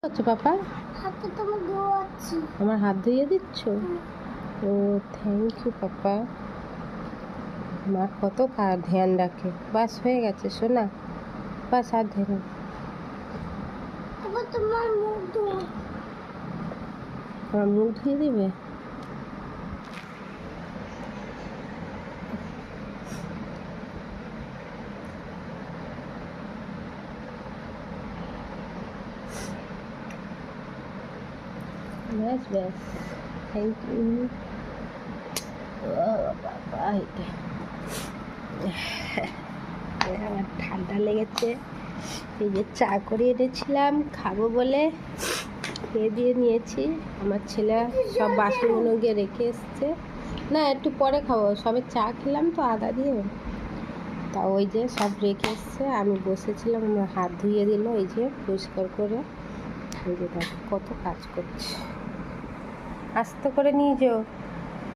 আচ্ছা পাপা, হাতে তোমার ধোয়াচ্ছি। আমার হাত ধুইয়ে দিচ্ছ? ও থ্যাংক ইউ পাপা। মা কত ধ্যান রাখে। বাস হয়ে গেছে সোনা, বাস হাত ধরে। এবার তোমার মুখ ধোয়া। আমার মুখ ধুয়ে দিবে? ব্যাস ব্যাস, থ্যাংক ইউ। বাবা, এটা আমার ঠান্ডা লেগেছে। এই যে চা করে এনেছিলাম খাবো বলে, খেয়ে দিয়ে নিয়েছি। আমার ছেলে সব বাসনগুলো গিয়ে রেখে এসছে। না, একটু পরে খাবো, সবে চা খেলাম তো আদা দিয়ে। তা ওই যে সব রেখে এসছে, আমি বসেছিলাম, আমার হাত ধুইয়ে দিল এই যে পরিষ্কার করে। ওই যে দেখো কত কাজ করছে। আস্তে করে নিয়ে যাও।